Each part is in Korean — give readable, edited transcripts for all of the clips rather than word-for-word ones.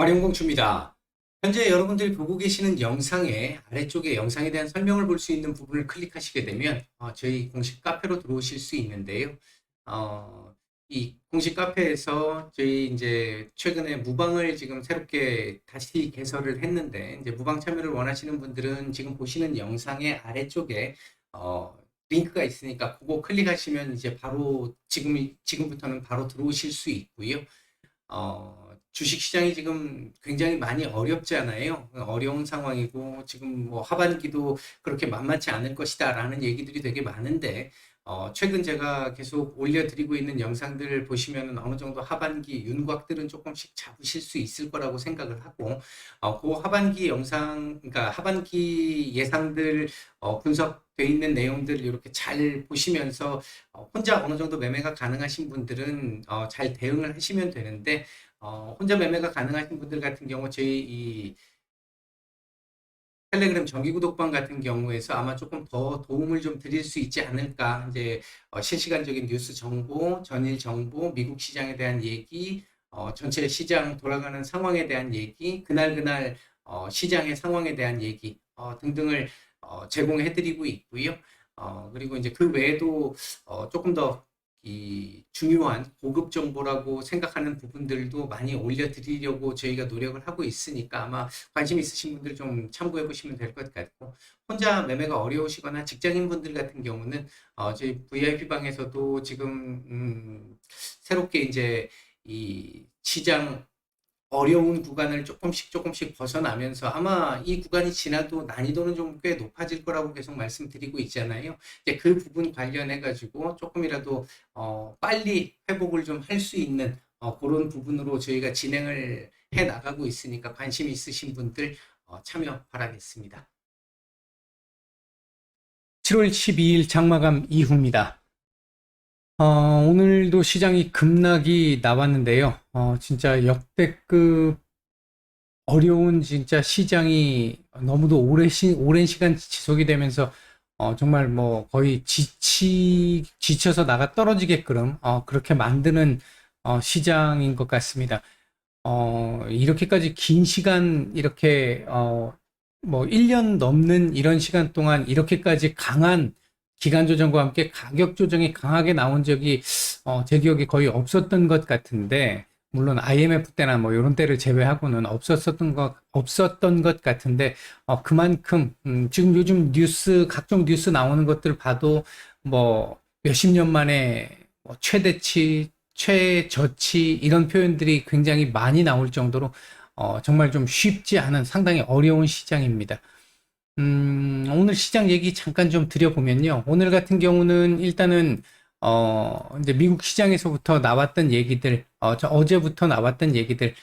활용공추입니다. 현재 여러분들이 보고 계시는 영상의 아래쪽에 영상에 대한 설명을 볼 수 있는 부분을 클릭하시게 되면 저희 공식 카페로 들어오실 수 있는데요. 이 공식 카페에서 저희 이제 최근에 무방을 지금 새롭게 다시 개설을 했는데, 이제 무방 참여를 원하시는 분들은 지금 보시는 영상의 아래쪽에 링크가 있으니까 그거 클릭하시면 이제 바로 지금부터는 바로 들어오실 수 있고요. 주식시장이 지금 굉장히 많이 어렵잖아요. 어려운 상황이고, 지금 뭐 하반기도 그렇게 만만치 않을 것이다 라는 얘기들이 되게 많은데, 최근 제가 계속 올려드리고 있는 영상들을 보시면 어느 정도 하반기 윤곽들은 조금씩 잡으실 수 있을 거라고 생각을 하고, 그 하반기 영상, 그러니까 하반기 예상들 분석돼 있는 내용들 이렇게 잘 보시면서 혼자 어느 정도 매매가 가능하신 분들은 잘 대응을 하시면 되는데, 혼자 매매가 가능하신 분들 같은 경우 저희 이 텔레그램 정기 구독방 같은 경우에서 아마 조금 더 도움을 좀 드릴 수 있지 않을까. 이제 실시간적인 뉴스 정보, 전일 정보, 미국 시장에 대한 얘기, 전체 시장 돌아가는 상황에 대한 얘기, 그날 시장의 상황에 대한 얘기 등등을 제공해 드리고 있고요. 그리고 이제 그 외에도 조금 더 이 중요한 고급 정보라고 생각하는 부분들도 많이 올려드리려고 저희가 노력을 하고 있으니까 아마 관심 있으신 분들 좀 참고해 보시면 될 것 같고, 혼자 매매가 어려우시거나 직장인 분들 같은 경우는 저희 VIP 방에서도 지금 새롭게 이제 이 시장 어려운 구간을 조금씩 벗어나면서 아마 이 구간이 지나도 난이도는 좀 꽤 높아질 거라고 계속 말씀드리고 있잖아요. 이제 그 부분 관련해 가지고 조금이라도 빨리 회복을 좀 할 수 있는 그런 부분으로 저희가 진행을 해 나가고 있으니까 관심 있으신 분들 참여 바라겠습니다. 7월 12일 장마감 이후입니다. 오늘도 시장이 급락이 나왔는데요. 진짜 역대급 어려운 진짜 시장이 너무도 오랜 시간 지속이 되면서 정말 뭐 거의 지쳐서 나가 떨어지게끔 그렇게 만드는 시장인 것 같습니다. 이렇게까지 긴 시간 이렇게 뭐 1년 넘는 이런 시간 동안 이렇게까지 강한 기간 조정과 함께 가격 조정이 강하게 나온 적이 제 기억에 거의 없었던 것 같은데, 물론 IMF 때나 뭐 이런 때를 제외하고는 없었던 것 같은데, 그만큼 지금 요즘 각종 뉴스 나오는 것들 봐도 뭐 몇십 년 만에 뭐 최대치, 최저치 이런 표현들이 굉장히 많이 나올 정도로 정말 좀 쉽지 않은 상당히 어려운 시장입니다. 오늘 시장 얘기 잠깐 좀 드려보면요. 오늘 같은 경우는 일단은, 이제 미국 시장에서부터 나왔던 얘기들, 어제부터 나왔던 얘기들,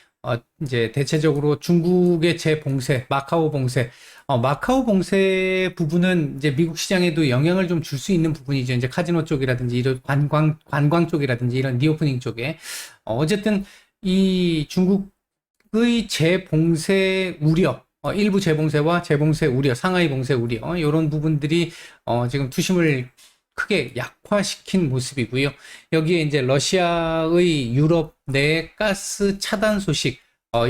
이제 대체적으로 중국의 재봉쇄, 마카오 봉쇄, 마카오 봉쇄 부분은 이제 미국 시장에도 영향을 좀 줄 수 있는 부분이죠. 이제 카지노 쪽이라든지, 이런 관광 쪽이라든지, 이런 리오프닝 쪽에. 어쨌든 이 중국의 재봉쇄 우려, 일부 재봉쇄와 재봉쇄 우려, 상하이 봉쇄 우려, 이런 부분들이 지금 투심을 크게 약화시킨 모습이고요. 여기에 이제 러시아의 유럽 내 가스 차단 소식,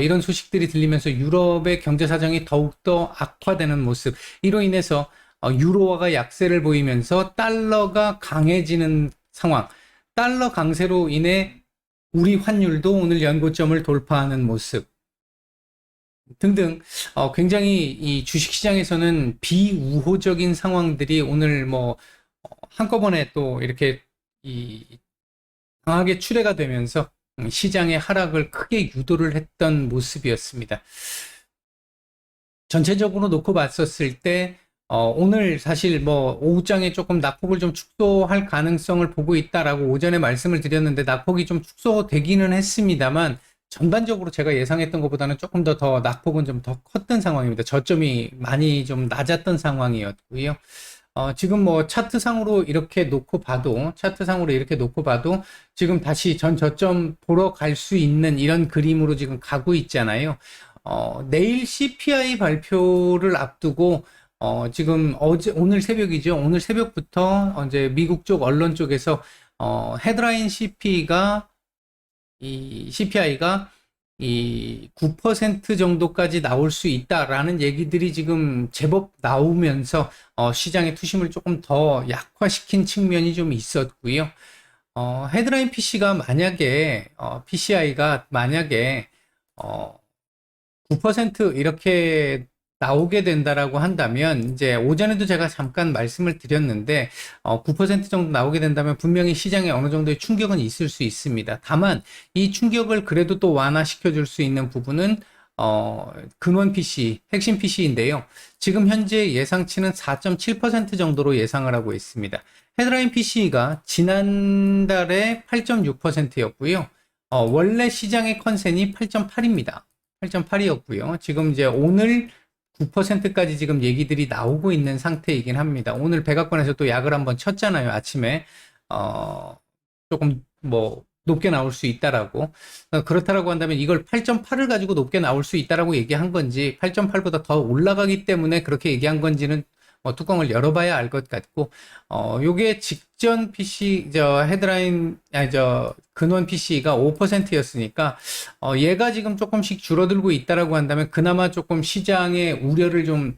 이런 소식들이 들리면서 유럽의 경제 사정이 더욱더 악화되는 모습, 이로 인해서 유로화가 약세를 보이면서 달러가 강해지는 상황, 달러 강세로 인해 우리 환율도 오늘 연고점을 돌파하는 모습 등등, 굉장히 이 주식시장에서는 비우호적인 상황들이 오늘 뭐 한꺼번에 또 이렇게 강하게 출해가 되면서 시장의 하락을 크게 유도를 했던 모습이었습니다. 전체적으로 놓고 봤었을 때 오늘 사실 뭐 오후장에 조금 낙폭을 좀 축소할 가능성을 보고 있다라고 오전에 말씀을 드렸는데, 낙폭이 좀 축소되기는 했습니다만 전반적으로 제가 예상했던 것보다는 조금 더 낙폭은 좀 더 컸던 상황입니다. 저점이 많이 좀 낮았던 상황이었고요. 지금 뭐 차트상으로 이렇게 놓고 봐도 지금 다시 전 저점 보러 갈 수 있는 이런 그림으로 지금 가고 있잖아요. 내일 CPI 발표를 앞두고 지금 오늘 새벽이죠. 오늘 새벽부터 이제 미국 쪽 언론 쪽에서 헤드라인 CPI가 이 9% 정도까지 나올 수 있다라는 얘기들이 지금 제법 나오면서 시장의 투심을 조금 더 약화시킨 측면이 좀 있었고요. 헤드라인 PC가 만약에 PCI가 만약에 어, 9% 이렇게 나오게 된다라고 한다면 이제 오전에도 제가 잠깐 말씀을 드렸는데 9% 정도 나오게 된다면 분명히 시장에 어느 정도의 충격은 있을 수 있습니다. 다만 이 충격을 그래도 또 완화시켜 줄 수 있는 부분은 근원 PC, 핵심 PC인데요. 지금 현재 예상치는 4.7% 정도로 예상을 하고 있습니다. 헤드라인 PC가 지난달에 8.6%였고요. 원래 시장의 컨센이 8.8입니다. 8.8이었고요. 지금 이제 오늘 9%까지 지금 얘기들이 나오고 있는 상태이긴 합니다. 오늘 백악관에서 또 약을 한번 쳤잖아요. 아침에 조금 뭐 높게 나올 수 있다라고. 그렇다라고 한다면 이걸 8.8을 가지고 높게 나올 수 있다라고 얘기한 건지 8.8보다 더 올라가기 때문에 그렇게 얘기한 건지는 뚜껑을 열어봐야 알 것 같고, 요게 직전 PC, 헤드라인, 아니, 근원 PC가 5%였으니까, 얘가 지금 조금씩 줄어들고 있다라고 한다면, 그나마 조금 시장의 우려를 좀,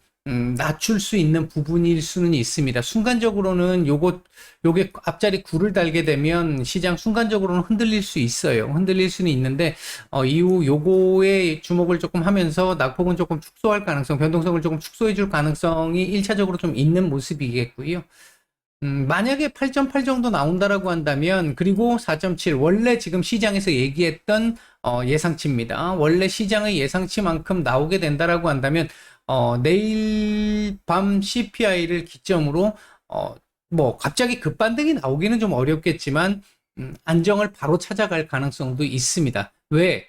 낮출 수 있는 부분일 수는 있습니다. 순간적으로는 요게 앞자리 9를 달게 되면 시장 순간적으로는 흔들릴 수 있어요. 흔들릴 수는 있는데, 이후 요거에 주목을 조금 하면서 낙폭은 조금 축소할 가능성, 변동성을 조금 축소해 줄 가능성이 1차적으로 좀 있는 모습이겠고요. 만약에 8.8 정도 나온다라고 한다면, 그리고 4.7, 원래 지금 시장에서 얘기했던 예상치입니다. 원래 시장의 예상치만큼 나오게 된다라고 한다면, 내일 밤 CPI를 기점으로, 뭐, 갑자기 급반등이 나오기는 좀 어렵겠지만, 안정을 바로 찾아갈 가능성도 있습니다. 왜?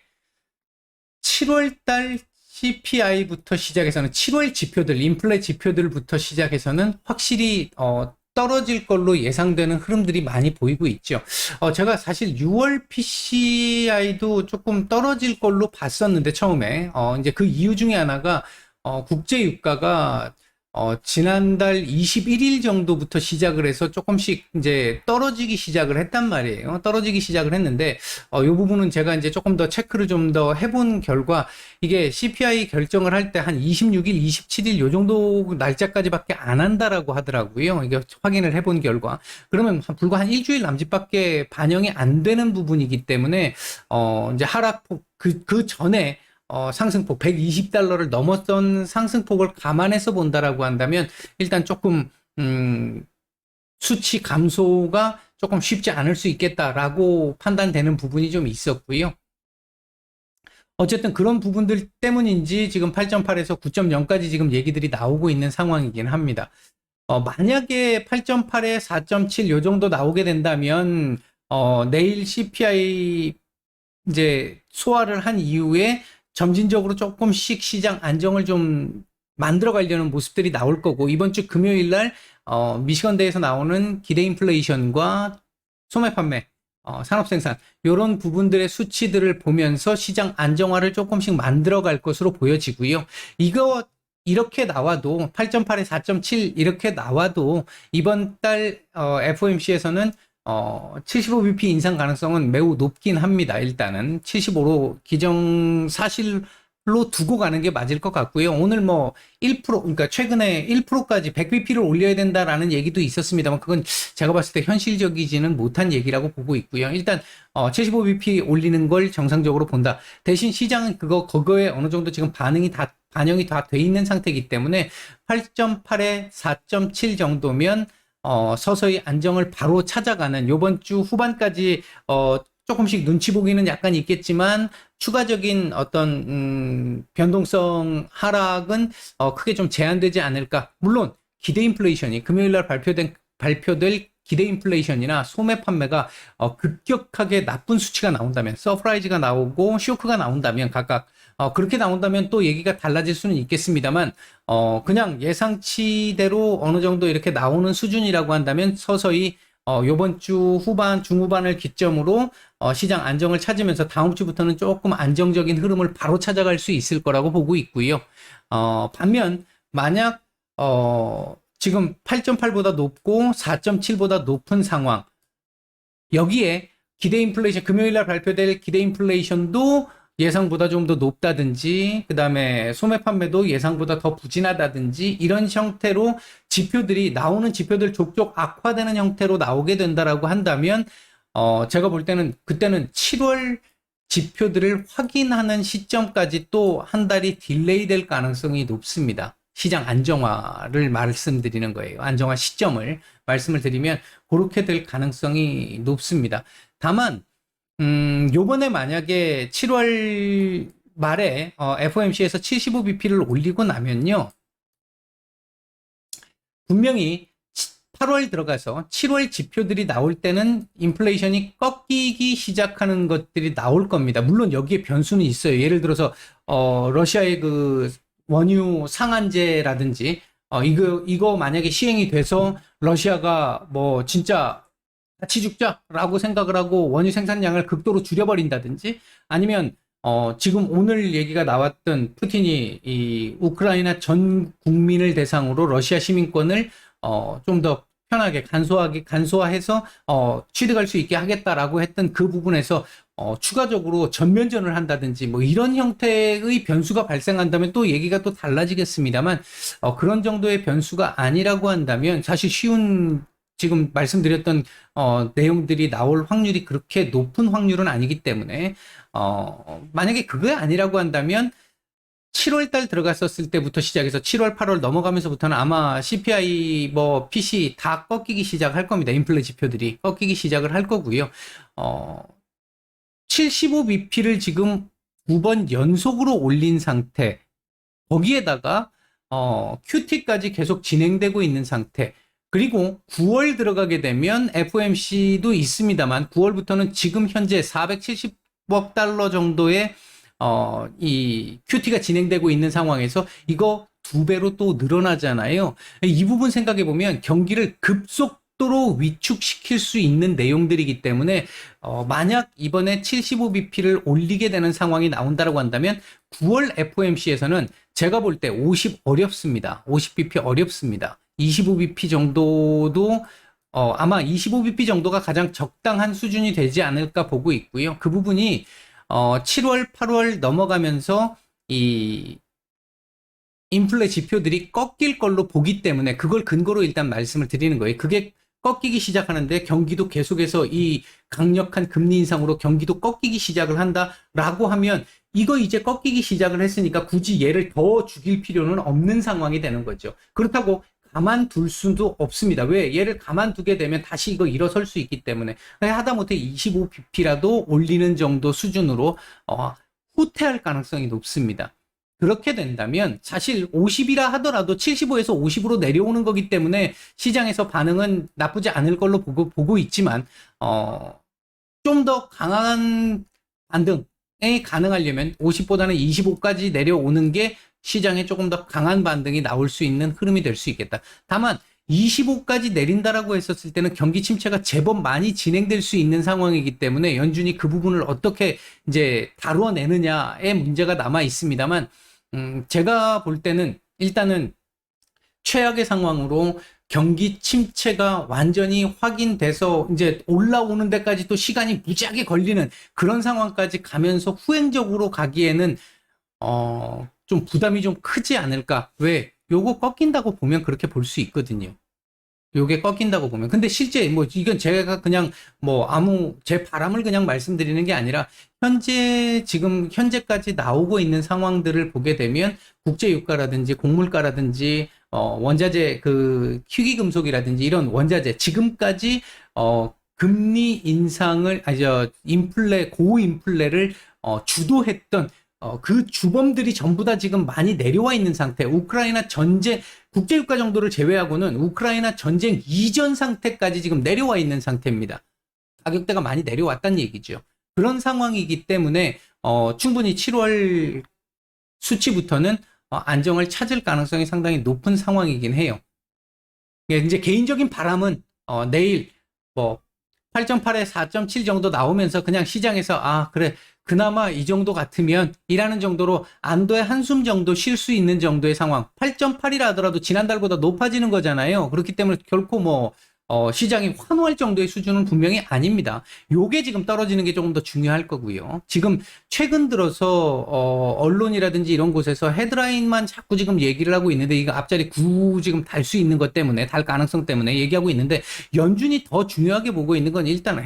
7월 달 CPI부터 시작해서는 7월 지표들, 인플레 지표들부터 시작해서는 확실히 떨어질 걸로 예상되는 흐름들이 많이 보이고 있죠. 제가 사실 6월 PCI도 조금 떨어질 걸로 봤었는데 처음에 이제 그 이유 중에 하나가 국제 유가가 지난달 21일 정도부터 시작을 해서 조금씩 이제 떨어지기 시작을 했단 말이에요. 떨어지기 시작을 했는데, 이 부분은 제가 이제 조금 더 체크를 좀 더 해본 결과, 이게 CPI 결정을 할 때 한 26일, 27일 요 정도 날짜까지밖에 안 한다라고 하더라고요. 이게 확인을 해본 결과. 그러면 불과 한 일주일 남짓밖에 반영이 안 되는 부분이기 때문에, 이제 하락폭, 그 전에 상승폭 120달러를 넘었던 상승폭을 감안해서 본다라고 한다면 일단 조금 수치 감소가 조금 쉽지 않을 수 있겠다라고 판단되는 부분이 좀 있었고요. 어쨌든 그런 부분들 때문인지 지금 8.8에서 9.0까지 지금 얘기들이 나오고 있는 상황이긴 합니다. 만약에 8.8에 4.7 요 정도 나오게 된다면 내일 CPI 이제 소화를 한 이후에 점진적으로 조금씩 시장 안정을 좀 만들어 가려는 모습들이 나올 거고, 이번 주 금요일 날 미시건대에서 나오는 기대 인플레이션과 소매 판매, 산업 생산 이런 부분들의 수치들을 보면서 시장 안정화를 조금씩 만들어 갈 것으로 보여지고요. 이거 이렇게 나와도 8.8에 4.7 이렇게 나와도 이번 달 FOMC에서는 75bp 인상 가능성은 매우 높긴 합니다. 일단은 75로 기정사실로 두고 가는 게 맞을 것 같고요. 오늘 뭐 1%, 그러니까 최근에 1%까지 100bp를 올려야 된다라는 얘기도 있었습니다만 그건 제가 봤을 때 현실적이지는 못한 얘기라고 보고 있고요. 일단 75bp 올리는 걸 정상적으로 본다. 대신 시장은 그거에 어느 정도 지금 반영이 다 돼 있는 상태이기 때문에 8.8에 4.7 정도면 서서히 안정을 바로 찾아가는 요번 주 후반까지 조금씩 눈치 보기는 약간 있겠지만 추가적인 어떤 변동성 하락은 크게 좀 제한되지 않을까. 물론 기대 인플레이션이 금요일 날 발표될 기대 인플레이션이나 소매 판매가 급격하게 나쁜 수치가 나온다면, 서프라이즈가 나오고 쇼크가 나온다면 각각 그렇게 나온다면 또 얘기가 달라질 수는 있겠습니다만 그냥 예상치대로 어느 정도 이렇게 나오는 수준이라고 한다면 서서히 요번 주 후반, 중후반을 기점으로 시장 안정을 찾으면서 다음 주부터는 조금 안정적인 흐름을 바로 찾아갈 수 있을 거라고 보고 있고요. 반면 만약 지금 8.8보다 높고 4.7보다 높은 상황, 여기에 기대 인플레이션, 금요일 날 발표될 기대 인플레이션도 예상보다 좀 더 높다든지, 그 다음에 소매 판매도 예상보다 더 부진하다든지, 이런 형태로 나오는 지표들 족족 악화되는 형태로 나오게 된다라고 한다면, 제가 볼 때는 그때는 7월 지표들을 확인하는 시점까지 또 한 달이 딜레이 될 가능성이 높습니다. 시장 안정화를 말씀드리는 거예요. 안정화 시점을 말씀을 드리면 그렇게 될 가능성이 높습니다. 다만 요번에 만약에 7월 말에 FOMC에서 75bp를 올리고 나면요, 분명히 8월 들어가서 7월 지표들이 나올 때는 인플레이션이 꺾이기 시작하는 것들이 나올 겁니다. 물론 여기에 변수는 있어요. 예를 들어서 러시아의 그 원유 상한제라든지 이거 만약에 시행이 돼서 러시아가 뭐 진짜 같이 죽자라고 생각을 하고 원유 생산량을 극도로 줄여버린다든지, 아니면 지금 오늘 얘기가 나왔던 푸틴이 이 우크라이나 전 국민을 대상으로 러시아 시민권을 좀 더 편하게 간소화해서 취득할 수 있게 하겠다라고 했던 그 부분에서 추가적으로 전면전을 한다든지 뭐 이런 형태의 변수가 발생한다면 또 얘기가 또 달라지겠습니다만, 그런 정도의 변수가 아니라고 한다면 사실 쉬운, 지금 말씀드렸던 내용들이 나올 확률이 그렇게 높은 확률은 아니기 때문에, 만약에 그게 아니라고 한다면 7월 달 들어갔었을 때부터 시작해서 7월, 8월 넘어가면서부터는 아마 CPI, 뭐 PC 다 꺾이기 시작할 겁니다. 인플레 지표들이 꺾이기 시작을 할 거고요. 75bp를 지금 9번 연속으로 올린 상태, 거기에다가 QT까지 계속 진행되고 있는 상태, 그리고 9월 들어가게 되면 FOMC도 있습니다만 9월부터는 지금 현재 470억 달러 정도의 이 QT가 진행되고 있는 상황에서 이거 2배로 또 늘어나잖아요. 이 부분 생각해 보면 경기를 급속도로 위축시킬 수 있는 내용들이기 때문에 만약 이번에 75bp를 올리게 되는 상황이 나온다고 한다면 9월 FOMC에서는 제가 볼 때 50 어렵습니다. 50bp 어렵습니다. 25bp 정도도 아마 25bp 정도가 가장 적당한 수준이 되지 않을까 보고 있고요. 그 부분이 7월, 8월 넘어가면서 이 인플레 지표들이 꺾일 걸로 보기 때문에 그걸 근거로 일단 말씀을 드리는 거예요. 그게 꺾이기 시작하는데 경기도 계속해서 이 강력한 금리 인상으로 경기도 꺾이기 시작을 한다라고 하면 이거 이제 꺾이기 시작을 했으니까 굳이 얘를 더 죽일 필요는 없는 상황이 되는 거죠. 그렇다고 가만둘 수도 없습니다. 왜? 얘를 가만두게 되면 다시 이거 일어설 수 있기 때문에 하다못해 25bp라도 올리는 정도 수준으로 후퇴할 가능성이 높습니다. 그렇게 된다면 사실 50이라 하더라도 75에서 50으로 내려오는 거기 때문에 시장에서 반응은 나쁘지 않을 걸로 보고 있지만 좀 더 강한 반등이 가능하려면 50보다는 25까지 내려오는 게 시장에 조금 더 강한 반등이 나올 수 있는 흐름이 될 수 있겠다. 다만 25까지 내린다라고 했었을 때는 경기 침체가 제법 많이 진행될 수 있는 상황이기 때문에 연준이 그 부분을 어떻게 이제 다루어내느냐의 문제가 남아 있습니다만, 제가 볼 때는 일단은 최악의 상황으로 경기 침체가 완전히 확인돼서 이제 올라오는 데까지 또 시간이 무지하게 걸리는 그런 상황까지 가면서 후행적으로 가기에는 좀 부담이 좀 크지 않을까. 왜? 요거 꺾인다고 보면 그렇게 볼 수 있거든요. 요게 꺾인다고 보면. 근데 실제 뭐 이건 제가 그냥 뭐 제 바람을 그냥 말씀드리는 게 아니라 지금 현재까지 나오고 있는 상황들을 보게 되면 국제 유가라든지 곡물가라든지 원자재 그 희귀금속이라든지 이런 원자재 지금까지 금리 인상을 고인플레를 주도했던 그 주범들이 전부 다 지금 많이 내려와 있는 상태. 우크라이나 전쟁, 국제유가 정도를 제외하고는 우크라이나 전쟁 이전 상태까지 지금 내려와 있는 상태입니다. 가격대가 많이 내려왔다는 얘기죠. 그런 상황이기 때문에 충분히 7월 수치부터는 안정을 찾을 가능성이 상당히 높은 상황이긴 해요. 이제 개인적인 바람은 내일 뭐 8.8에 4.7 정도 나오면서 그냥 시장에서 그래 그나마 이 정도 같으면 이라는 정도로 안도의 한숨 정도 쉴 수 있는 정도의 상황. 8.8이라 하더라도 지난달보다 높아지는 거잖아요. 그렇기 때문에 결코 뭐 시장이 환호할 정도의 수준은 분명히 아닙니다. 요게 지금 떨어지는 게 조금 더 중요할 거고요. 지금 최근 들어서 언론이라든지 이런 곳에서 헤드라인만 자꾸 지금 얘기를 하고 있는데 이거 앞자리 9 지금 달 수 있는 것 때문에 달 가능성 때문에 얘기하고 있는데 연준이 더 중요하게 보고 있는 건 일단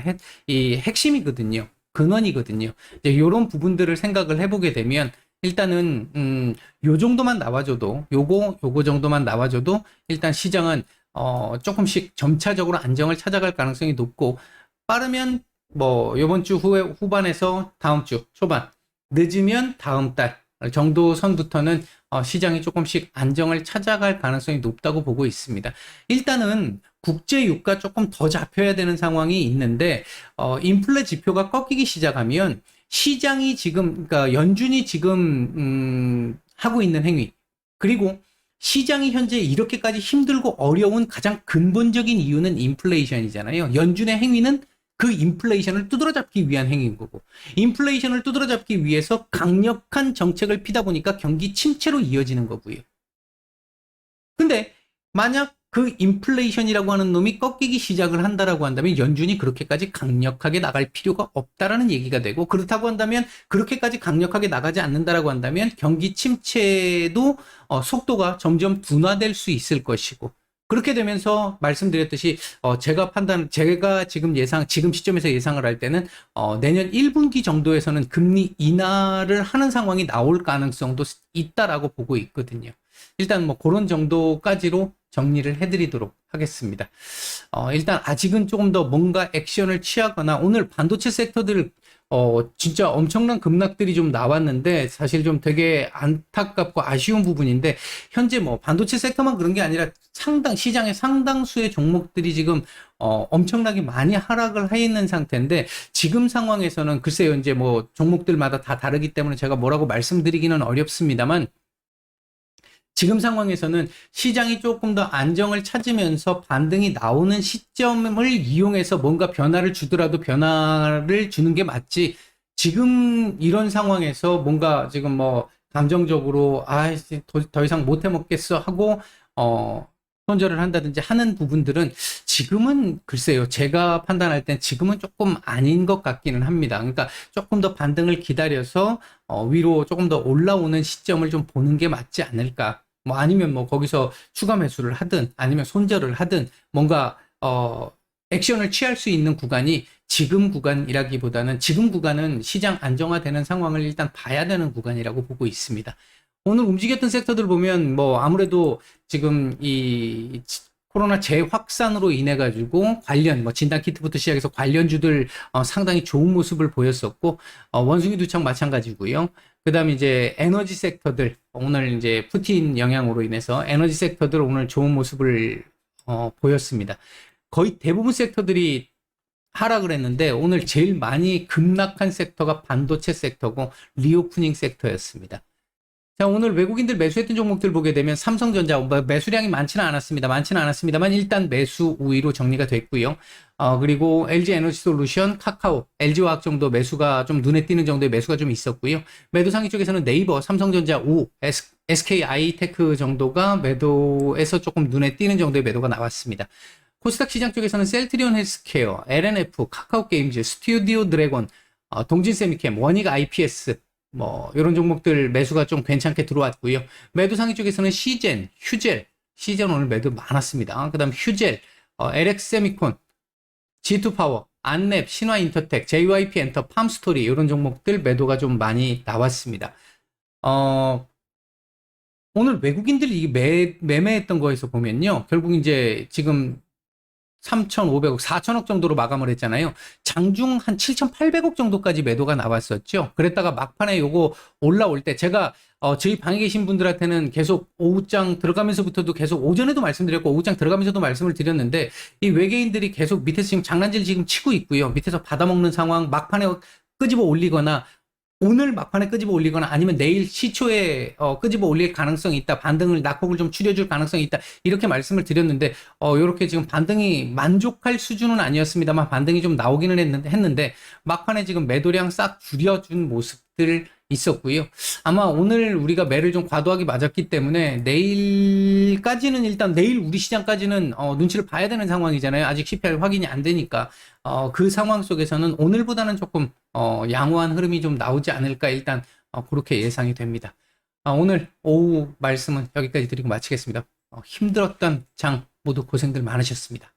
이 핵심이거든요. 근원이거든요. 이제 이런 부분들을 생각을 해보게 되면 일단은 요 정도만 나와줘도 요거 정도만 나와줘도 일단 시장은 조금씩 점차적으로 안정을 찾아갈 가능성이 높고 빠르면 뭐 요번 주 후반에서 다음 주 초반 늦으면 다음 달 정도 선부터는 시장이 조금씩 안정을 찾아갈 가능성이 높다고 보고 있습니다. 일단은 국제 유가 조금 더 잡혀야 되는 상황이 있는데 인플레 지표가 꺾이기 시작하면 시장이 지금 그러니까 연준이 지금 하고 있는 행위 그리고 시장이 현재 이렇게까지 힘들고 어려운 가장 근본적인 이유는 인플레이션이잖아요. 연준의 행위는 그 인플레이션을 두드러잡기 위한 행위인 거고 인플레이션을 두드러잡기 위해서 강력한 정책을 피다 보니까 경기 침체로 이어지는 거고요. 근데 만약 그 인플레이션이라고 하는 놈이 꺾이기 시작을 한다라고 한다면 연준이 그렇게까지 강력하게 나갈 필요가 없다라는 얘기가 되고 그렇다고 한다면 그렇게까지 강력하게 나가지 않는다라고 한다면 경기 침체도 속도가 점점 둔화될 수 있을 것이고 그렇게 되면서 말씀드렸듯이 제가 지금 시점에서 예상을 할 때는 내년 1분기 정도에서는 금리 인하를 하는 상황이 나올 가능성도 있다라고 보고 있거든요. 일단 뭐 그런 정도까지로 정리를 해드리도록 하겠습니다. 일단 아직은 조금 더 뭔가 액션을 취하거나 오늘 반도체 섹터들 진짜 엄청난 급락들이 좀 나왔는데 사실 좀 되게 안타깝고 아쉬운 부분인데 현재 뭐 반도체 섹터만 그런 게 아니라 시장의 상당수의 종목들이 지금 엄청나게 많이 하락을 해 있는 상태인데 지금 상황에서는 글쎄요 이제 뭐 종목들마다 다 다르기 때문에 제가 뭐라고 말씀드리기는 어렵습니다만 지금 상황에서는 시장이 조금 더 안정을 찾으면서 반등이 나오는 시점을 이용해서 뭔가 변화를 주더라도 변화를 주는 게 맞지. 지금 이런 상황에서 뭔가 지금 뭐 감정적으로 더 이상 못 해먹겠어 하고 손절을 한다든지 하는 부분들은 지금은 글쎄요 제가 판단할 땐 지금은 조금 아닌 것 같기는 합니다. 그러니까 조금 더 반등을 기다려서 위로 조금 더 올라오는 시점을 좀 보는 게 맞지 않을까. 뭐 아니면 뭐 거기서 추가 매수를 하든 아니면 손절을 하든 뭔가 액션을 취할 수 있는 구간이 지금 구간이라기보다는 지금 구간은 시장 안정화되는 상황을 일단 봐야 되는 구간이라고 보고 있습니다. 오늘 움직였던 섹터들 보면 뭐 아무래도 지금 이 코로나 재확산으로 인해 가지고 관련 뭐 진단 키트부터 시작해서 관련주들 상당히 좋은 모습을 보였었고 원숭이 두창 마찬가지고요. 그다음에 이제 에너지 섹터들 오늘 이제 푸틴 영향으로 인해서 에너지 섹터들 오늘 좋은 모습을 보였습니다. 거의 대부분 섹터들이 하락을 했는데 오늘 제일 많이 급락한 섹터가 반도체 섹터고 리오프닝 섹터였습니다. 자, 오늘 외국인들 매수했던 종목들 보게 되면 삼성전자 매수량이 많지는 않았습니다만 일단 매수 우위로 정리가 됐고요. 그리고 LG 에너지 솔루션, 카카오, LG화학 정도 매수가 좀 눈에 띄는 정도의 매수가 좀 있었고요. 매도 상위 쪽에서는 네이버, 삼성전자 5, SKI테크 정도가 매도에서 조금 눈에 띄는 정도의 매도가 나왔습니다. 코스닥 시장 쪽에서는 셀트리온 헬스케어, LNF, 카카오 게임즈, 스튜디오 드래곤, 동진세미캠, 원익 IPS 뭐 이런 종목들 매수가 좀 괜찮게 들어왔고요. 매도 상위 쪽에서는 시젠, 휴젤, 시젠 오늘 매도 많았습니다. 그다음 휴젤, LX세미콘, G2파워, 안랩, 신화인터텍, JYP엔터, 팜스토리 이런 종목들 매도가 좀 많이 나왔습니다. 오늘 외국인들이 매매했던 거에서 보면요. 결국 이제 지금 3,500억, 4천억 정도로 마감을 했잖아요. 장중 한 7,800억 정도까지 매도가 나왔었죠. 그랬다가 막판에 요거 올라올 때 제가 저희 방에 계신 분들한테는 계속 오후장 들어가면서부터도 계속 오전에도 말씀드렸고 오후장 들어가면서도 말씀을 드렸는데 이 외계인들이 계속 밑에서 지금 장난질 지금 치고 있고요. 밑에서 받아먹는 상황 막판에 끄집어 올리거나 오늘 막판에 끄집어 올리거나 아니면 내일 시초에 끄집어 올릴 가능성이 있다. 반등을 낙폭을 좀 줄여줄 가능성이 있다. 이렇게 말씀을 드렸는데 요렇게 지금 반등이 만족할 수준은 아니었습니다만 반등이 좀 나오기는 했는데 막판에 지금 매도량 싹 줄여준 모습들 있었고요. 아마 오늘 우리가 매를 좀 과도하게 맞았기 때문에 내일까지는 일단 내일 우리 시장까지는 눈치를 봐야 되는 상황이잖아요. 아직 CPI 확인이 안 되니까 그 상황 속에서는 오늘보다는 조금 양호한 흐름이 좀 나오지 않을까 일단 그렇게 예상이 됩니다. 오늘 오후 말씀은 여기까지 드리고 마치겠습니다. 힘들었던 장 모두 고생들 많으셨습니다.